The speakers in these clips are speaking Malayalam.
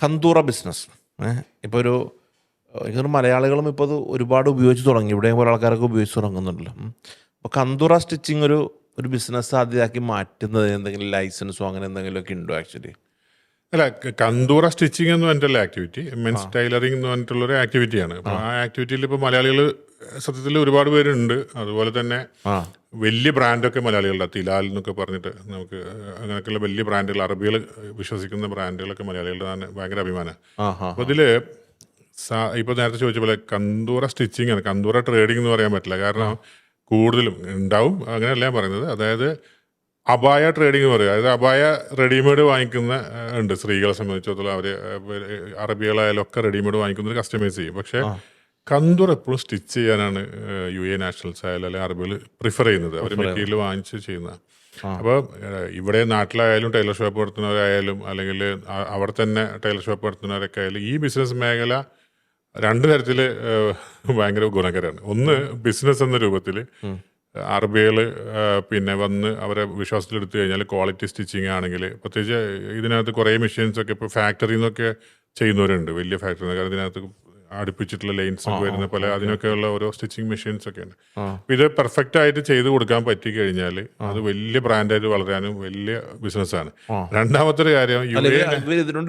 കന്തൂറ ബിസിനസ്. ഇപ്പോൾ എനിക്കൊരു മലയാളികളും ഇപ്പോൾ അത് ഒരുപാട് ഉപയോഗിച്ച് തുടങ്ങി. ഇവിടെയും കുറേ ആൾക്കാരൊക്കെ ഉപയോഗിച്ച് തുടങ്ങുന്നുണ്ടല്ലോ. അപ്പോൾ കന്തൂറ സ്റ്റിച്ചിങ് ഒരു ബിസിനസ് സാധ്യതയാക്കി മാറ്റുന്നത് എന്തെങ്കിലും ലൈസൻസോ അങ്ങനെ എന്തെങ്കിലുമൊക്കെ ഉണ്ടോ ആക്ച്വലി? അല്ല, കന്തൂറ സ്റ്റിച്ചിങ് എന്ന് പറഞ്ഞിട്ടുള്ള ആക്ടിവിറ്റി മെൻസ് ടൈലറിംഗ് എന്ന് പറഞ്ഞിട്ടുള്ളൊരു ആക്ടിവിറ്റിയാണ്. അപ്പോൾ ആ ആക്ടിവിറ്റിയിൽ ഇപ്പോൾ മലയാളികൾ സത്യത്തിൽ ഒരുപാട് പേരുണ്ട്. അതുപോലെ തന്നെ വലിയ ബ്രാൻഡൊക്കെ മലയാളികളുടെ തിലാൽ എന്നൊക്കെ പറഞ്ഞിട്ട് നമുക്ക് അങ്ങനെയൊക്കെയുള്ള വലിയ ബ്രാൻഡുകൾ, അറബികൾ വിശ്വസിക്കുന്ന ബ്രാൻഡുകളൊക്കെ മലയാളികളുടെ ഭയങ്കര അഭിമാനമാണ്. അപ്പോൾ ഇതിൽ ഇപ്പോൾ നേരത്തെ ചോദിച്ച പോലെ കന്തൂറ സ്റ്റിച്ചിങ് ആണ്, കന്തൂറ ട്രേഡിംഗ് എന്ന് പറയാൻ പറ്റില്ല. കാരണം കൂടുതലും ഉണ്ടാവും, അങ്ങനെയല്ല ഞാൻ പറയുന്നത്. അതായത് അബായ ട്രേഡിംഗ് എന്ന് പറയും. അതായത് അബായ റെഡിമെയ്ഡ് വാങ്ങിക്കുന്ന ഉണ്ട് സ്ത്രീകളെ സംബന്ധിച്ചിടത്തോളം. അവർ അറബികളായാലും ഒക്കെ റെഡിമെയ്ഡ് വാങ്ങിക്കുന്നത് കസ്റ്റമൈസ് ചെയ്യും. പക്ഷേ കന്തൂർ എപ്പോഴും സ്റ്റിച്ച് ചെയ്യാനാണ് UAE നാഷണൽസ് ആയാലും അല്ലെങ്കിൽ അറബികൾ പ്രിഫർ ചെയ്യുന്നത്. അവർ മെറ്റീരിയൽ വാങ്ങിച്ച് ചെയ്യുന്ന. അപ്പോൾ ഇവിടെ നാട്ടിലായാലും ടൈലർ ഷോപ്പ് നടത്തുന്നവരായാലും അല്ലെങ്കിൽ അവിടെ തന്നെ ടൈലർ ഷോപ്പ് നടത്തുന്നവരൊക്കെ ആയാലും ഈ ബിസിനസ് മേഖല രണ്ട് തരത്തിൽ ഭയങ്കര ഗുണകരമാണ്. ഒന്ന്, ബിസിനസ് എന്ന രൂപത്തിൽ അറബികൾ പിന്നെ വന്ന് അവരെ വിശ്വാസത്തിലെടുത്തു കഴിഞ്ഞാൽ ക്വാളിറ്റി സ്റ്റിച്ചിങ് ആണെങ്കിൽ, പ്രത്യേകിച്ച് ഇതിനകത്ത് കുറേ മെഷീൻസൊക്കെ ഇപ്പോൾ ഫാക്ടറിയിൽ നിന്നൊക്കെ ചെയ്യുന്നവരുണ്ട്, വലിയ ഫാക്ടറി. കാരണം ഇതിനകത്ത് അടുപ്പിച്ചിട്ടുള്ള ലൈൻസ് ഒക്കെ വരുന്ന പോലെ അതിനൊക്കെയുള്ള ഓരോ സ്റ്റിച്ചിങ് മെഷീൻസ് ഒക്കെ ഉണ്ട്. ഇത് പെർഫെക്റ്റ് ആയിട്ട് ചെയ്ത് കൊടുക്കാൻ പറ്റി കഴിഞ്ഞാൽ അത് വലിയ ബ്രാൻഡായിട്ട് വളരാനും വലിയ ബിസിനസ്സാണ്. രണ്ടാമത്തെ ഒരു കാര്യം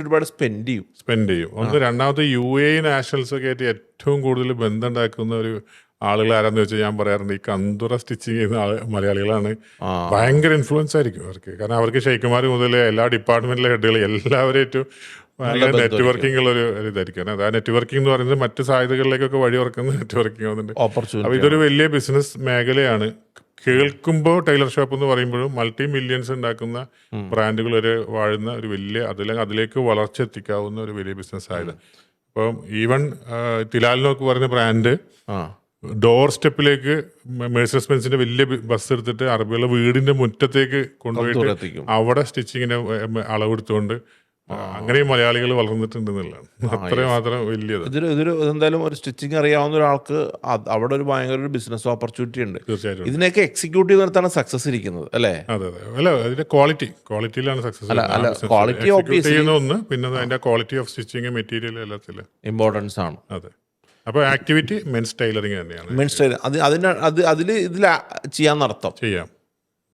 ഒരുപാട് സ്പെൻഡ് ചെയ്യും. ഒന്ന്, രണ്ടാമത്തെ UAE നാഷണൽസ് ഒക്കെ ആയിട്ട് ഏറ്റവും കൂടുതൽ ബന്ധം ഉണ്ടാക്കുന്ന ഒരു ആളുകൾ ആരാന്ന് വെച്ചാൽ ഞാൻ പറയാറുണ്ട്, ഈ കന്തൂറ സ്റ്റിച്ചിങ് ചെയ്യുന്ന മലയാളികളാണ്. ഭയങ്കര ഇൻഫ്ലുവൻസ് ആയിരിക്കും അവർക്ക്. കാരണം അവർക്ക് ഷെയ്ഖുമാർ മുതൽ എല്ലാ ഡിപ്പാർട്ട്മെന്റിലെ ഹെഡുകൾ എല്ലാവരായിട്ടും ഭയങ്കര നെറ്റ്വർക്കിംഗ് ഉള്ള ഒരു ഇതായിരിക്കും. ആ നെറ്റ്വർക്കിംഗ് എന്ന് പറയുന്നത് മറ്റ് സാധ്യതകളിലേക്കൊക്കെ വഴി തുറക്കുന്ന നെറ്റ്വർക്കിംഗ് ആവുന്നുണ്ട്. അപ്പോൾ ഇതൊരു വലിയ ബിസിനസ് മേഖലയാണ്. കേൾക്കുമ്പോൾ ടൈലർ ഷോപ്പ് എന്ന് പറയുമ്പോഴും മൾട്ടി മില്യൺസ് ഉണ്ടാക്കുന്ന ബ്രാൻഡുകൾ വരെ വാഴുന്ന ഒരു വലിയ അതിലേക്ക് വളർച്ച എത്തിക്കാവുന്ന ഒരു വലിയ ബിസിനസ് ആയത്. അപ്പം ഈവൻ തിലാലിനൊക്കെ പറയുന്ന ബ്രാൻഡ് ഡോർ സ്റ്റെപ്പിലേക്ക് മെഴ്സീഡസ് ബെൻസിന്റെ വലിയ ബസ് എടുത്തിട്ട് അറബികളുടെ വീടിന്റെ മുറ്റത്തേക്ക് കൊണ്ടുപോയിട്ട് അവിടെ സ്റ്റിച്ചിങ്ങിന്റെ അളവെടുത്തുകൊണ്ട് അങ്ങനെയും മലയാളികൾ വളർന്നിട്ടുണ്ടെന്നുള്ളതാണ്. അത്രയും മാത്രം വലിയത്. ഇതൊരു എന്തായാലും ഒരു സ്റ്റിച്ചിങ് അറിയാവുന്ന ഒരാൾക്ക് അവിടെ ഒരു ഭയങ്കര ഒരു ബിസിനസ് ഓപ്പർച്യൂണിറ്റി ഉണ്ട്. തീർച്ചയായിട്ടും ഇതിനൊക്കെ എക്സിക്യൂട്ട് ചെയ്തിടത്താണ് സക്സസ് ഇരിക്കുന്നത് അല്ലേ? അതെ. അല്ല, അതിന്റെ ക്വാളിറ്റിയിലാണ് സക്സസ് ക്വാളിറ്റി ഒന്ന്. പിന്നെ അതിന്റെ ക്വാളിറ്റി ഓഫ് സ്റ്റിച്ചിങ് മെറ്റീരിയൽ എല്ലാത്തിലും ഇമ്പോർട്ടൻസ് ആണ്. അതെ. അപ്പോൾ ആക്ടിവിറ്റി മെൻസ് ടൈലറിങ് തന്നെയാണ്. ഇതിൽ ചെയ്യാൻ നടത്താം. ചെയ്യാം.